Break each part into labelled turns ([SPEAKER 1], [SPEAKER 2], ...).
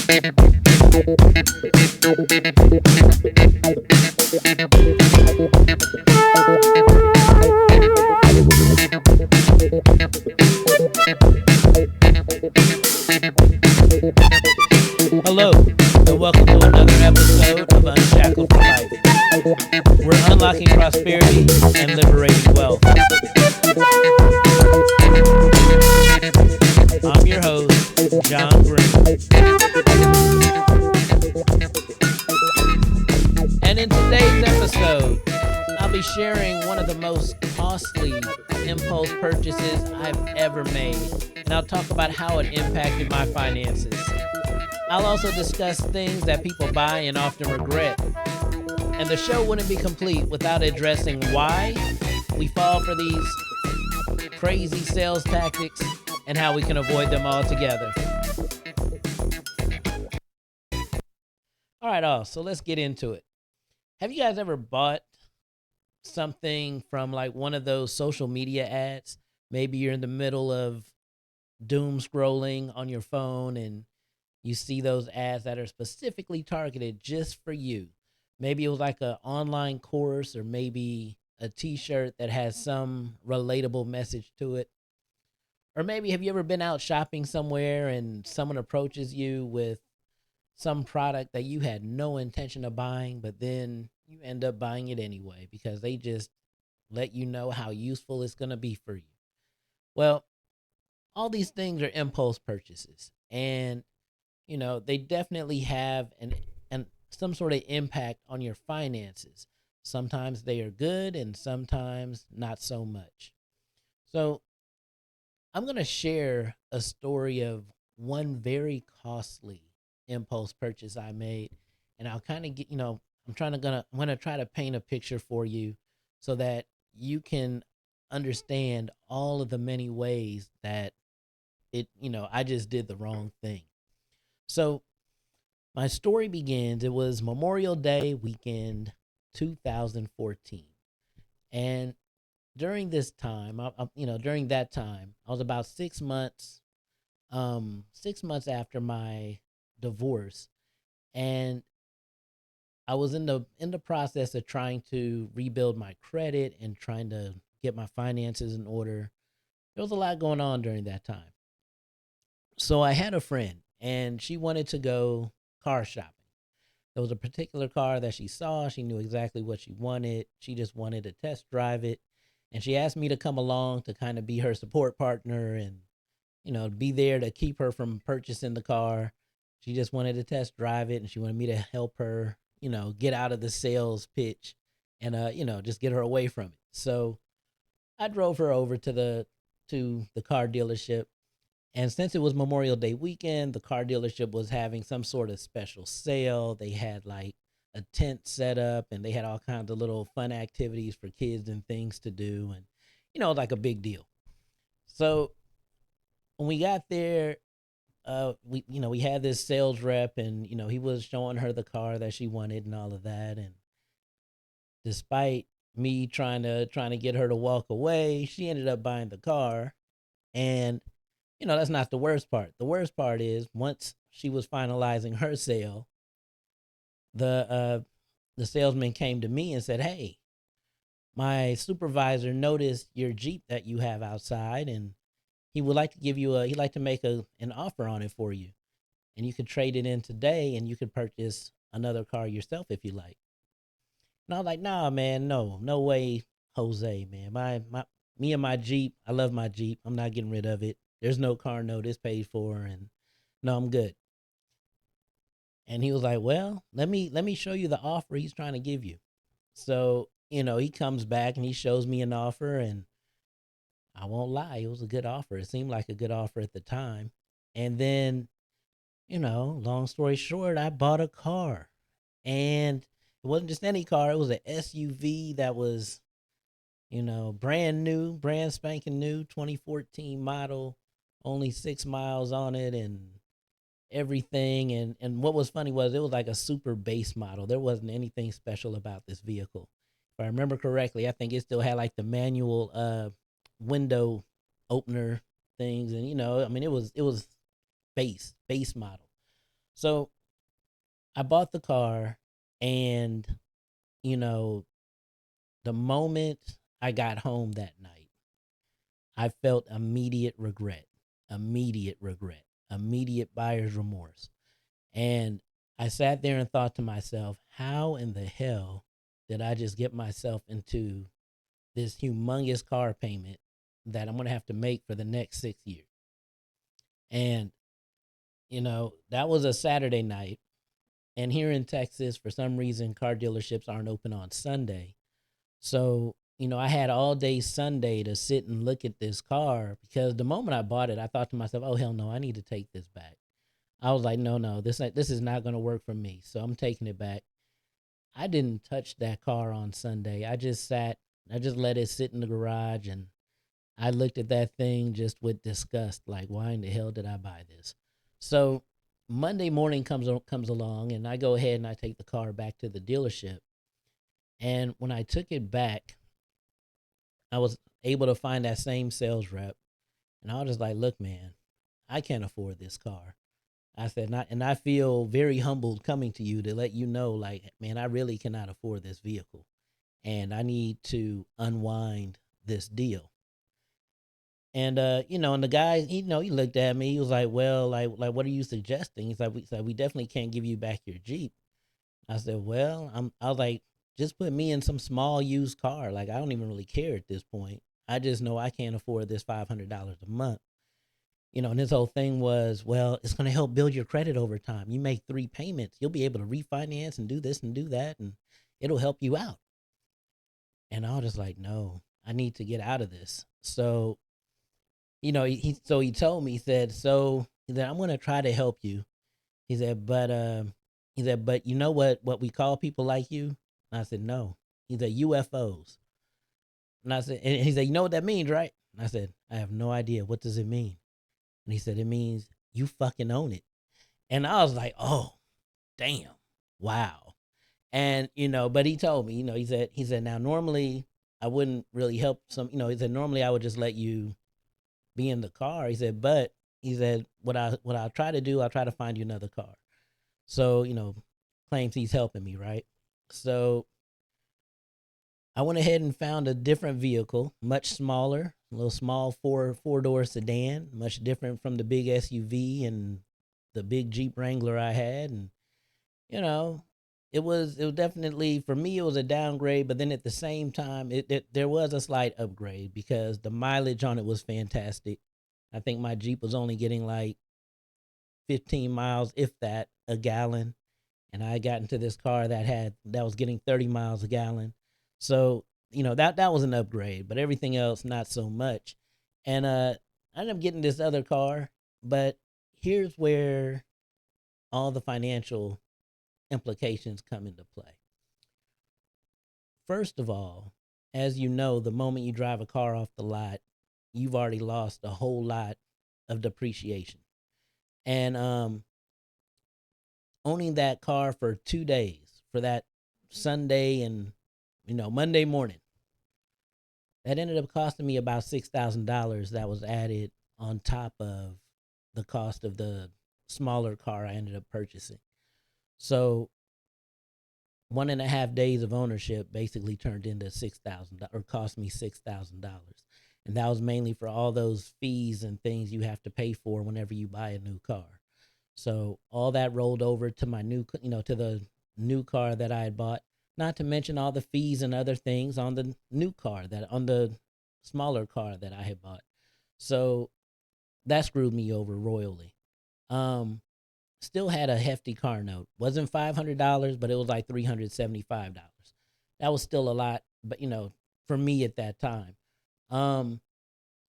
[SPEAKER 1] Hello, and welcome to another episode of Unshackled for Life. We're unlocking prosperity and liberating wealth. I'm your host, John Green. And in today's episode, I'll be sharing one of the most costly impulse purchases I've ever made. And I'll talk about how it impacted my finances. I'll also discuss things that people buy and often regret. And the show wouldn't be complete without addressing why we fall for these crazy sales tactics and how we can avoid them altogether. All right, so let's get into it. Have you guys ever bought something from like one of those social media ads? Maybe you're in the middle of doom scrolling on your phone and you see those ads that are specifically targeted just for you. Maybe it was like an online course or maybe a t-shirt that has some relatable message to it. Or maybe have you ever been out shopping somewhere and someone approaches you with some product that you had no intention of buying, but then you end up buying it anyway because they just let you know how useful it's going to be for you. Well, all these things are impulse purchases, and they definitely have an some sort of impact on your finances. Sometimes they are good and sometimes not so much. So I'm going to share a story of one very costly impulse purchase I made, and I'll kind of get, I'm going to try to paint a picture for you so that you can understand all of the many ways that I just did the wrong thing. So my story begins, it was Memorial Day weekend 2014. And during this time, during that time, I was about 6 months after my divorce, and I was in the process of trying to rebuild my credit and trying to get my finances in order. There was a lot going on during that time. So I had a friend, and she wanted to go car shopping. There was a particular car that she saw. She knew exactly what she wanted. She just wanted to test drive it. And she asked me to come along to kind of be her support partner and, be there to keep her from purchasing the car. She just wanted to test drive it, and she wanted me to help her, get out of the sales pitch and, just get her away from it. So I drove her over to the car dealership. And since it was Memorial Day weekend, the car dealership was having some sort of special sale. They had like a tent set up, and they had all kinds of little fun activities for kids and things to do. And, like a big deal. So when we got there, we had this sales rep, and, he was showing her the car that she wanted and all of that. And despite me trying to get her to walk away, she ended up buying the car. And that's not the worst part. The worst part is once she was finalizing her sale, the salesman came to me and said, "Hey, my supervisor noticed your Jeep that you have outside, and he would like to he'd like to make an offer on it for you, and you could trade it in today, and you could purchase another car yourself if you like." And I was like, "Nah, man, no way, Jose, man. Me and my Jeep, I love my Jeep. I'm not getting rid of it. There's no car note. It's paid for, and no, I'm good." And he was like, "Well, let me show you the offer he's trying to give you." So, he comes back and he shows me an offer, and I won't lie, it was a good offer. It seemed like a good offer at the time. And then, long story short, I bought a car. And it wasn't just any car, it was an SUV that was, brand new, brand spanking new, 2014 model, only 6 miles on it and everything. And what was funny was it was like a super base model. There wasn't anything special about this vehicle. If I remember correctly, I think it still had like the manual window opener things, and it was base model. So I bought the car, and you know, the moment I got home that night, I felt immediate regret, immediate buyer's remorse. And I sat there and thought to myself, how in the hell did I just get myself into this humongous car payment that I'm going to have to make for the next 6 years? And, that was a Saturday night. And here in Texas, for some reason, car dealerships aren't open on Sunday. So, I had all day Sunday to sit and look at this car, because the moment I bought it, I thought to myself, oh, hell no, I need to take this back. I was like, no, no, this is not going to work for me. So I'm taking it back. I didn't touch that car on Sunday. I just let it sit in the garage, and I looked at that thing just with disgust, like, why in the hell did I buy this? So Monday morning comes along, and I go ahead and I take the car back to the dealership. And when I took it back, I was able to find that same sales rep, and I was just like, look, man, I can't afford this car. I said, and I feel very humbled coming to you to let you know, like, man, I really cannot afford this vehicle, and I need to unwind this deal. And and the guy, he looked at me. He was like, "Well, like, what are you suggesting?" He said, "We definitely can't give you back your Jeep." I said, "Well, I was like, just put me in some small used car. Like, I don't even really care at this point. I just know I can't afford this $500 a month." And his whole thing was, well, it's going to help build your credit over time. You make 3 payments, you'll be able to refinance and do this and do that, and it'll help you out. And I was just like, no, I need to get out of this. So, he told me, he said, I'm going to try to help you. He said, but you know what we call people like you? And I said, no. He said, UFOs. And he said, you know what that means, right? And I said, I have no idea. What does it mean? And he said, it means you fucking own it. And I was like, oh, damn. Wow. And, but he told me, he said, now normally I wouldn't really help he said, normally I would just let you be in the car. He said, but he said, what I'll try to do, I'll try to find you another car. So, claims he's helping me, right? So I went ahead and found a different vehicle, much smaller, a little small four-door sedan, much different from the big SUV and the big Jeep Wrangler I had. And you know, it was definitely, for me, it was a downgrade, but then at the same time, there was a slight upgrade because the mileage on it was fantastic. I think my Jeep was only getting like 15 miles, if that, a gallon, and I got into this car that was getting 30 miles a gallon. So, that was an upgrade, but everything else not so much. And I ended up getting this other car, but here's where all the financial implications come into play. First of all, as you know, the moment you drive a car off the lot, you've already lost a whole lot of depreciation. And owning that car for 2 days, for that Sunday and Monday morning, that ended up costing me about $6,000. That was added on top of the cost of the smaller car I ended up purchasing. So 1.5 days of ownership basically turned into $6,000, or cost me $6,000, and that was mainly for all those fees and things you have to pay for whenever you buy a new car. So all that rolled over to my to the new car that I had bought. Not to mention all the fees and other things on the on the smaller car that I had bought. So that screwed me over royally. Um, Still had a hefty car note. Wasn't $500, but it was like $375. That was still a lot, but for me at that time. Um,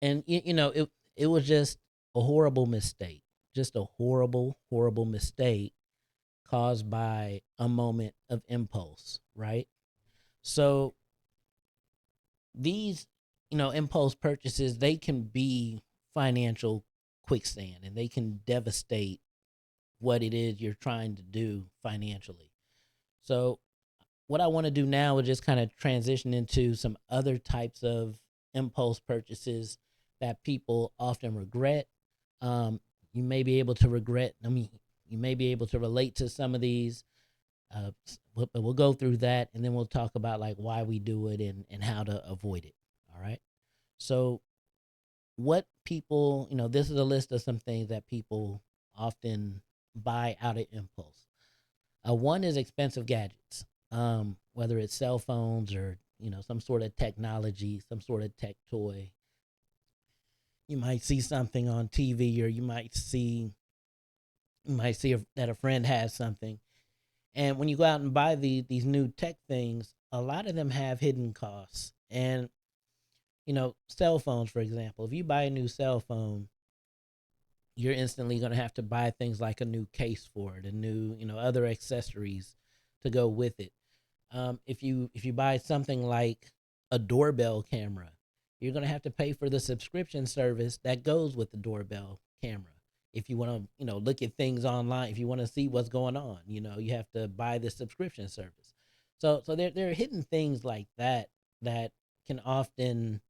[SPEAKER 1] and it was just a horrible mistake. Just a horrible, horrible mistake caused by a moment of impulse, right? So these, impulse purchases, they can be financial quicksand, and they can devastate what it is you're trying to do financially. So, what I want to do now is just kind of transition into some other types of impulse purchases that people often regret. You may be able to regret, You may be able to relate to some of these. But we'll go through that, and then we'll talk about like why we do it and how to avoid it. All right. So what people, this is a list of some things that people often buy out of impulse. One is expensive gadgets, whether it's cell phones or some sort of technology, some sort of tech toy. You might see something on TV, or you might see that a friend has something, and when you go out and buy these new tech things, a lot of them have hidden costs. And cell phones, for example, if you buy a new cell phone, you're instantly going to have to buy things like a new case for it, a new, other accessories to go with it. If you buy something like a doorbell camera, you're going to have to pay for the subscription service that goes with the doorbell camera. If you want to, look at things online, if you want to see what's going on, you have to buy the subscription service. So there are hidden things like that that can often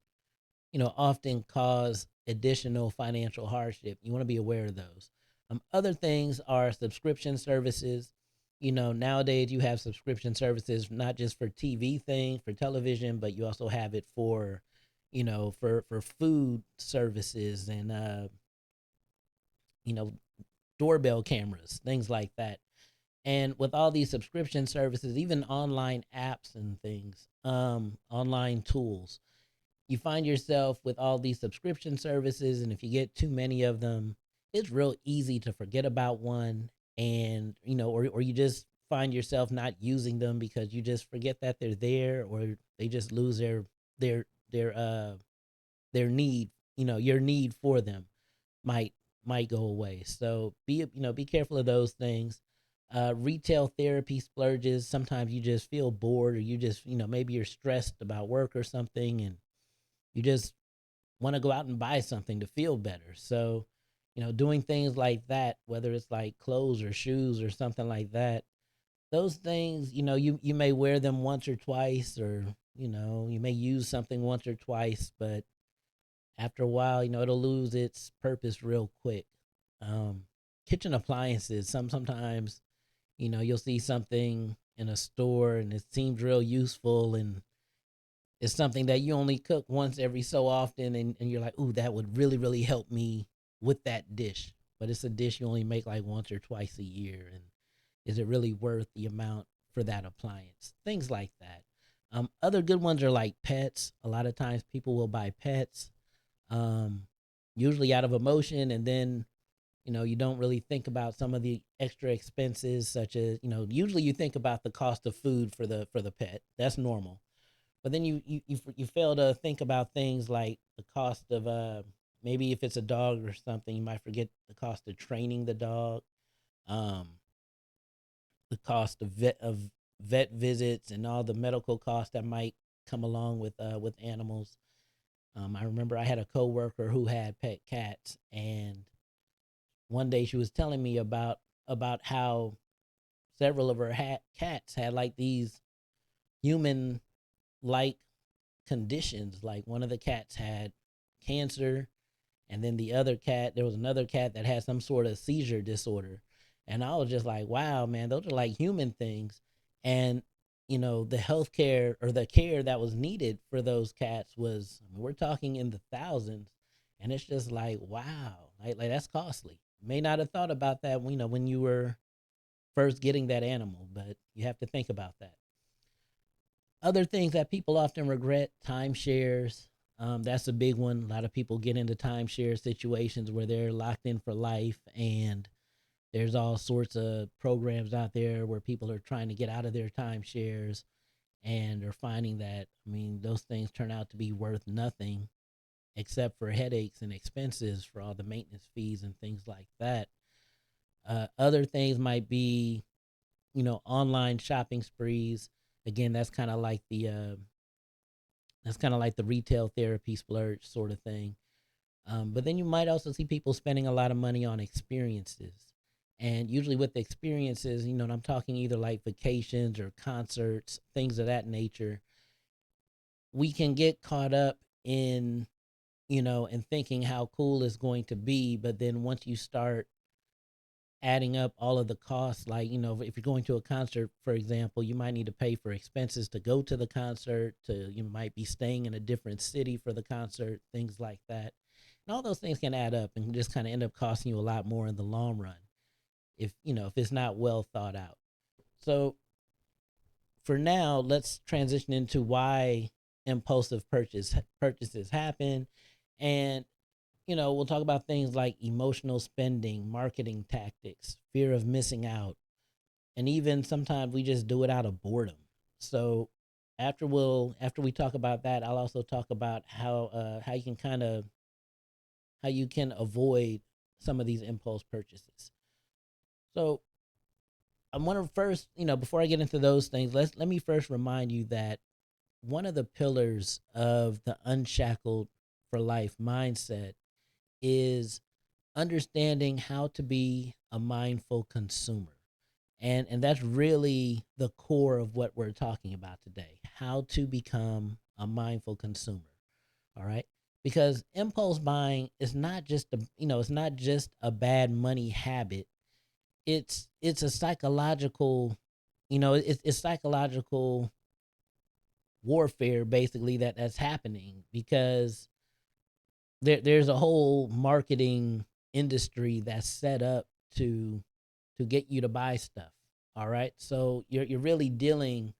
[SPEAKER 1] cause additional financial hardship. You want to be aware of those. Other things are subscription services. Nowadays you have subscription services not just for for television, but you also have it for, for food services and you know, doorbell cameras, things like that. And with all these subscription services, even online apps and things, online tools, you find yourself with all these subscription services, and if you get too many of them, it's real easy to forget about one, and or you just find yourself not using them because you just forget that they're there, or they just lose their their uh their need. Your need for them might might go away. So be careful of those things. Retail therapy splurges. Sometimes you just feel bored, or you just maybe you're stressed about work or something, and you just want to go out and buy something to feel better. So, doing things like that, whether it's like clothes or shoes or something like that, those things, you may wear them once or twice, or, you may use something once or twice, but after a while, it'll lose its purpose real quick. Um, Kitchen appliances, sometimes, you'll see something in a store and it seems real useful, and it's something that you only cook once every so often, and you're like, ooh, that would really, really help me with that dish. But it's a dish you only make like once or twice a year. And is it really worth the amount for that appliance? Things like that. Other good ones are like pets. A lot of times people will buy pets, um, usually out of emotion, and then you don't really think about some of the extra expenses, such as usually you think about the cost of food for the pet. That's normal, but then you fail to think about things like the cost of maybe if it's a dog or something, you might forget the cost of training the dog, um, the cost of vet visits and all the medical costs that might come along with animals. I remember I had a coworker who had pet cats, and one day she was telling me about how several of her cats had like these human like conditions. Like one of the cats had cancer, and then there was another cat that had some sort of seizure disorder. And I was just like, wow, man, those are like human things. And the healthcare or the care that was needed for those cats was, I mean, we're talking in the thousands. And it's just like, wow, like that's costly. May not have thought about that, when you were first getting that animal, but you have to think about that. Other things that people often regret: timeshares. That's a big one. A lot of people get into timeshare situations where they're locked in for life, and there's all sorts of programs out there where people are trying to get out of their timeshares, and are finding that, I mean, those things turn out to be worth nothing except for headaches and expenses for all the maintenance fees and things like that. Other things might be, online shopping sprees. Again, that's kind of like the retail therapy splurge sort of thing. But then you might also see people spending a lot of money on experiences. And usually with the experiences, and I'm talking either like vacations or concerts, things of that nature, we can get caught up in thinking how cool it's going to be. But then once you start adding up all of the costs. Like, if you're going to a concert, for example, you might need to pay for expenses to go to the concert, you might be staying in a different city for the concert, things like that. And all those things can add up and just kind of end up costing you a lot more in the long run if it's not well thought out. So for now, let's transition into why impulsive purchases happen. And we'll talk about things like emotional spending, marketing tactics, fear of missing out, and even sometimes we just do it out of boredom. So after we talk about that, I'll also talk about how you can how you can avoid some of these impulse purchases. So I want to first, before I get into those things, let me first remind you that one of the pillars of the unshackled for life mindset is understanding how to be a mindful consumer. And that's really the core of what we're talking about today. How to become a mindful consumer. All right? Because impulse buying is not just it's not just a bad money habit. It's a psychological, it's psychological warfare basically that's happening because there's a whole marketing industry that's set up to get you to buy stuff. All right, so you're really dealing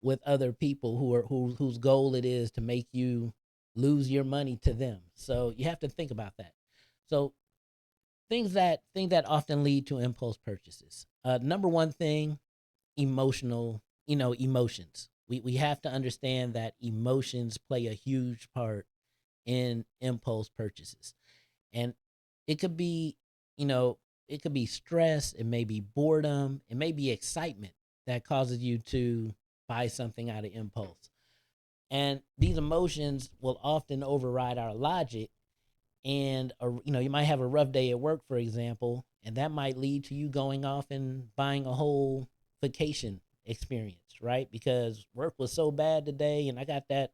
[SPEAKER 1] with other people whose goal it is to make you lose your money to them. So you have to think about that. So things that often lead to impulse purchases. Number one thing, emotional, emotions. We have to understand that emotions play a huge part in impulse purchases. And it could be, you know, it could be stress, it may be boredom, it may be excitement that causes you to buy something out of impulse. And these emotions will often override our logic. And you might have a rough day at work, for example, and that might lead to you going off and buying a whole vacation experience, right? Because work was so bad today, and I got that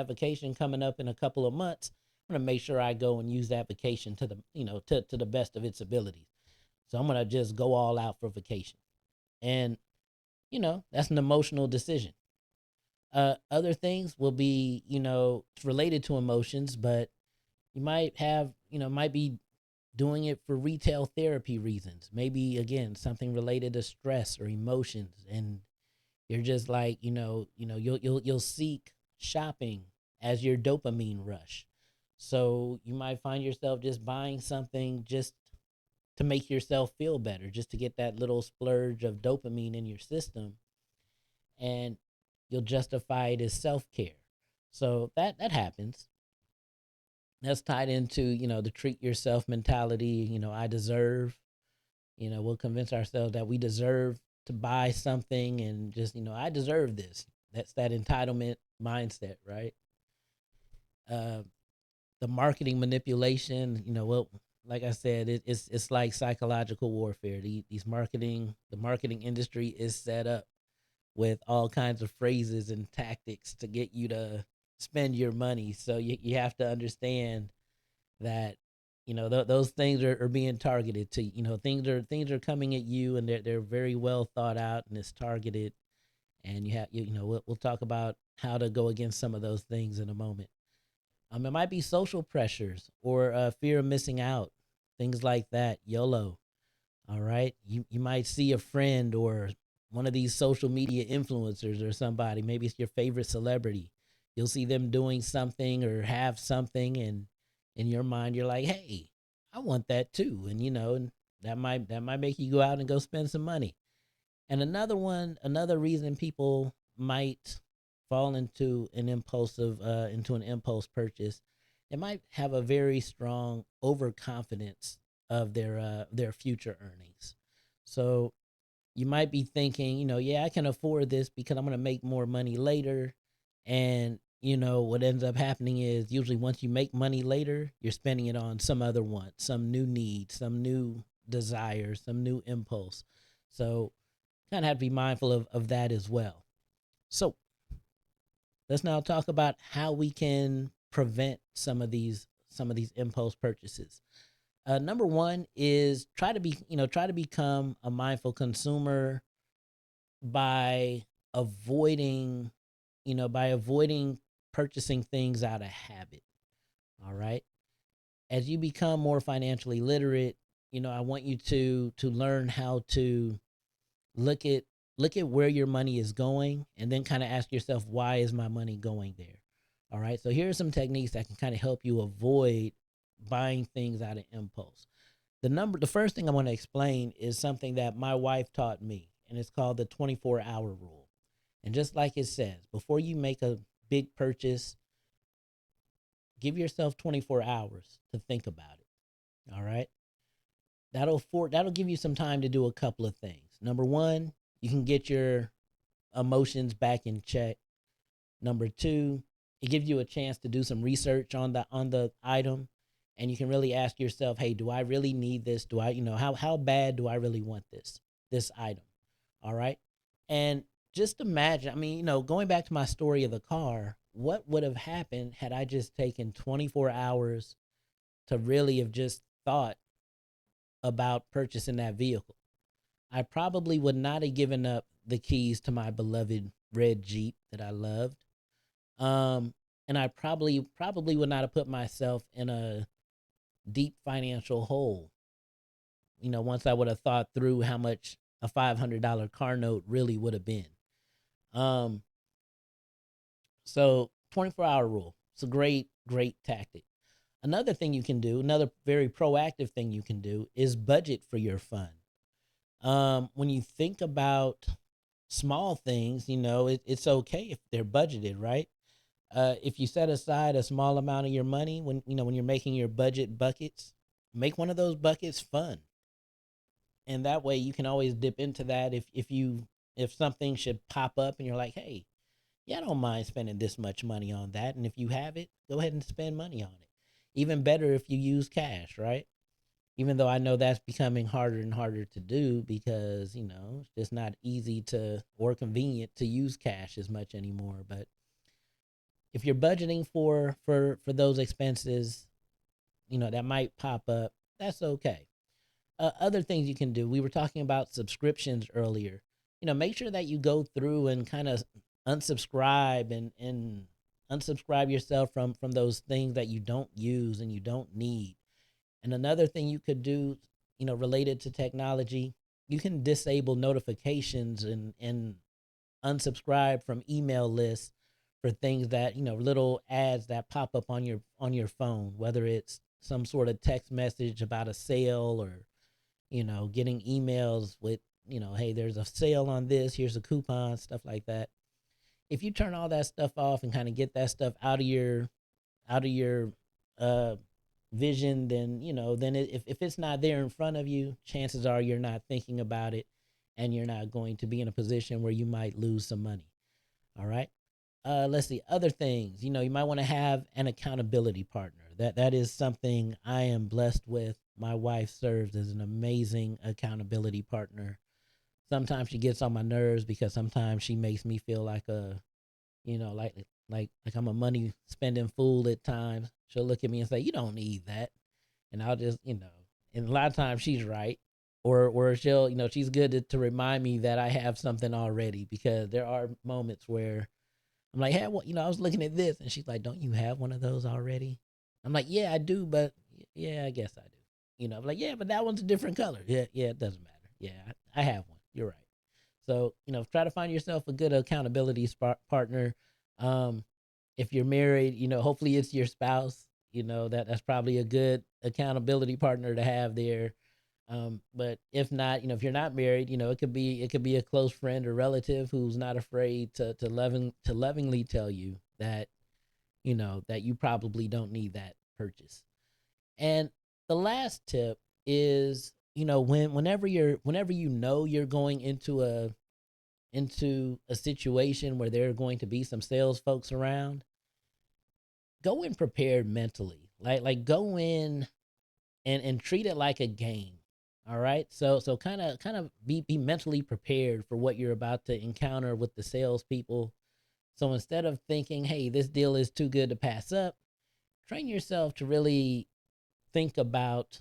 [SPEAKER 1] vacation coming up in a couple of months. I'm gonna make sure I go and use that vacation to the best of its abilities. So I'm gonna just go all out for vacation, and that's an emotional decision. Other things will be related to emotions, but you might be doing it for retail therapy reasons. Maybe again something related to stress or emotions, and you're just like you'll seek shopping as your dopamine rush. So you might find yourself just buying something just to make yourself feel better, just to get that little splurge of dopamine in your system, and you'll justify it as self-care. So that happens. That's tied into the treat yourself mentality. I deserve. We'll convince ourselves that we deserve to buy something, and just I deserve this. That's that entitlement mindset, right? uh the marketing manipulation, well, like I said, it's like psychological warfare. The marketing industry is set up with all kinds of phrases and tactics to get you to spend your money. So you have to understand that those things are being targeted to. Things are coming at you, and they're very well thought out, and it's targeted. And we'll talk about how to go against some of those things in a moment. It might be social pressures or fear of missing out, things like that. YOLO. All right. You might see a friend or one of these social media influencers or somebody. Maybe it's your favorite celebrity. You'll see them doing something or have something, and in your mind, you're like, "Hey, I want that too." And that might make you go out and go spend some money. And another reason people might fall into an impulse purchase, they might have a very strong overconfidence of their future earnings. So you might be thinking, yeah, I can afford this because I'm going to make more money later. And what ends up happening is usually once you make money later, you're spending it on some other want, some new need, some new desire, some new impulse. So kind of have to be mindful of that as well. So let's now talk about how we can prevent some of these impulse purchases. Number one is try to become a mindful consumer by avoiding, by avoiding purchasing things out of habit. All right. As you become more financially literate, I want you to learn how to look at look at where your money is going, and then kind of ask yourself, why is my money going there? All right. So here are some techniques that can kind of help you avoid buying things out of impulse. The first thing I want to explain is something that my wife taught me, and it's called the 24-hour rule. And just like it says, before you make a big purchase, give yourself 24 hours to think about it. All right. That'll give you some time to do a couple of things. Number one, you can get your emotions back in check. Number two, it gives you a chance to do some research on the item, and you can really ask yourself, hey, do I really need this? Do I, how bad do I really want this item? All right. And just imagine, I mean, going back to my story of the car, what would have happened had I just taken 24 hours to really have just thought about purchasing that vehicle? I probably would not have given up the keys to my beloved red Jeep that I loved. Um, and I probably would not have put myself in a deep financial hole. Once I would have thought through how much a $500 car note really would have been. Um, so 24-hour rule. It's a great tactic. Another thing you can do, another very proactive thing you can do, is budget for your fun. When you think about small things, it's okay if they're budgeted, right? If you set aside a small amount of your money when you're making your budget buckets, make one of those buckets fun, and that way you can always dip into that if something should pop up and you're like, hey, yeah, I don't mind spending this much money on that, and if you have it, go ahead and spend money on it. Even better if you use cash, right? Even though I know that's becoming harder and harder to do because, it's just not easy to or convenient to use cash as much anymore. But if you're budgeting for those expenses, that might pop up, that's okay. Other things you can do. We were talking about subscriptions earlier. Make sure that you go through and kind of unsubscribe and unsubscribe yourself from those things that you don't use and you don't need. And another thing you could do, related to technology, you can disable notifications and unsubscribe from email lists for things that, little ads that pop up on your phone, whether it's some sort of text message about a sale, or, getting emails with, hey, there's a sale on this, here's a coupon, stuff like that. If you turn all that stuff off and kind of get that stuff out of your uh vision, then if it's not there in front of you, chances are you're not thinking about it, and you're not going to be in a position where you might lose some money. All right. Let's see other things. You might want to have an accountability partner. That is something I am blessed with. My wife serves as an amazing accountability partner. Sometimes she gets on my nerves because sometimes she makes me feel like a like I'm a money spending fool at times. She'll look at me and say, "You don't need that," and I'll just, and a lot of times she's right, or she'll, she's good to remind me that I have something already, because there are moments where I'm like, "Hey, well, I was looking at this," and she's like, "Don't you have one of those already?" I'm like, "Yeah, I do, but yeah, I guess I do." I'm like, "Yeah, but that one's a different color." Yeah, yeah, it doesn't matter. Yeah, I have one. You're right. So, try to find yourself a good accountability partner. Um, if you're married, hopefully it's your spouse. That's probably a good accountability partner to have there. But if not, if you're not married, it could be a close friend or relative who's not afraid to lovingly tell you that that you probably don't need that purchase. And the last tip is, whenever you're going into a situation where there are going to be some sales folks around, go in prepared mentally. Like go in and treat it like a game. All right. So kind of be mentally prepared for what you're about to encounter with the salespeople. So instead of thinking, hey, this deal is too good to pass up, train yourself to really think about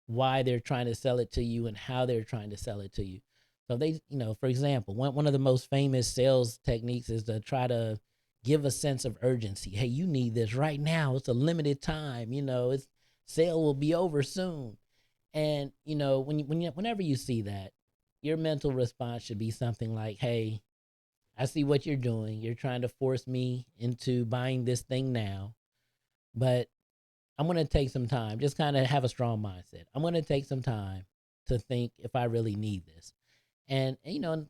[SPEAKER 1] why they're trying to sell it to you and how they're trying to sell it to you. So they, for example, one of the most famous sales techniques is to try to give a sense of urgency. Hey, you need this right now. It's a limited time. It's sale will be over soon. And whenever you see that, your mental response should be something like, "Hey, I see what you're doing. You're trying to force me into buying this thing now, but I'm going to take some time. Just kind of have a strong mindset. I'm going to take some time to think if I really need this. And I'm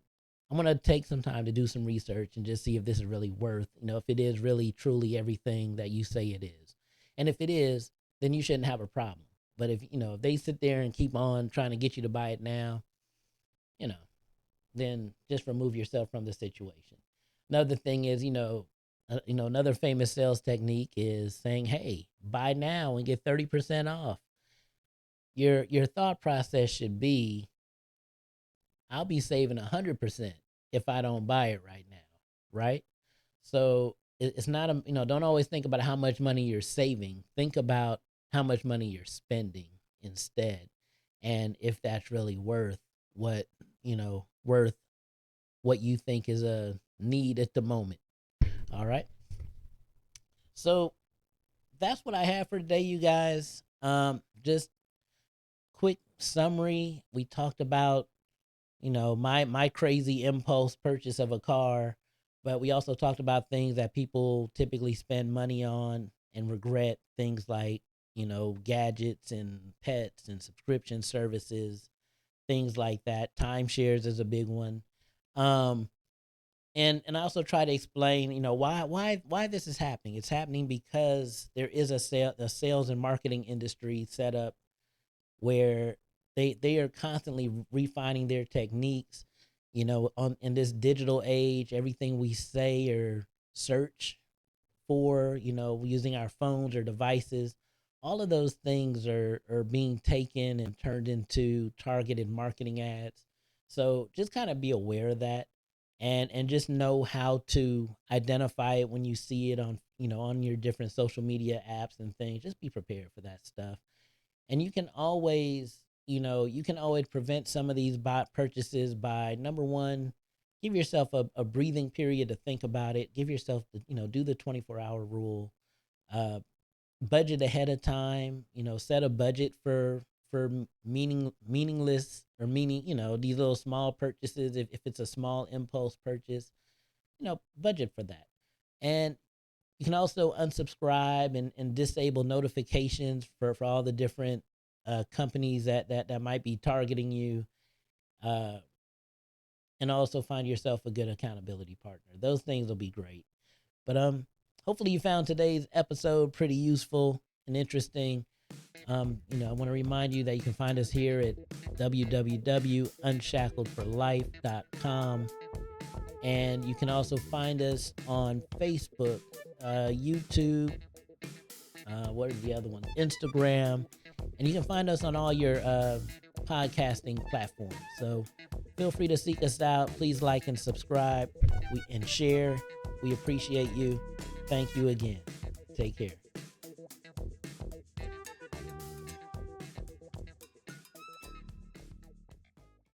[SPEAKER 1] going to take some time to do some research and just see if this is really worth, if it is really truly everything that you say it is. And if it is, then you shouldn't have a problem. But if they sit there and keep on trying to get you to buy it now, you know, then just remove yourself from the situation. Another thing is, another famous sales technique is saying, "Hey, buy now and get 30% off." Your thought process should be, "I'll be saving 100% if I don't buy it right now," right? So it's not don't always think about how much money you're saving. Think about how much money you're spending instead, and if that's really what worth what you think is a need at the moment. All right. So that's what I have for today, you guys. Just quick summary. We talked about, my crazy impulse purchase of a car, but we also talked about things that people typically spend money on and regret, things like, gadgets and pets and subscription services, things like that. Timeshares is a big one. And I also try to explain, why this is happening. It's happening because there is a sales and marketing industry set up where they are constantly refining their techniques. On in this digital age, everything we say or search for, using our phones or devices, all of those things are being taken and turned into targeted marketing ads. So just kind of be aware of that, and just know how to identify it when you see it on on your different social media apps and things. Just be prepared for that stuff. And you can always prevent some of these bot purchases by, number one, give yourself a breathing period to think about it. Give yourself do the 24-hour rule. uh Budget ahead of time. Set a budget for meaningless or these little small purchases. If it's a small impulse purchase, budget for that. And you can also unsubscribe and disable notifications for all the different companies that might be targeting you. Uh, and also find yourself a good accountability partner. Those things will be great. But hopefully you found today's episode pretty useful and interesting. I want to remind you that you can find us here at www.unshackledforlife.com. And you can also find us on Facebook, YouTube, what are the other ones? Instagram. And you can find us on all your podcasting platforms. So feel free to seek us out. Please like and subscribe and share. We appreciate you. Thank you again. Take care.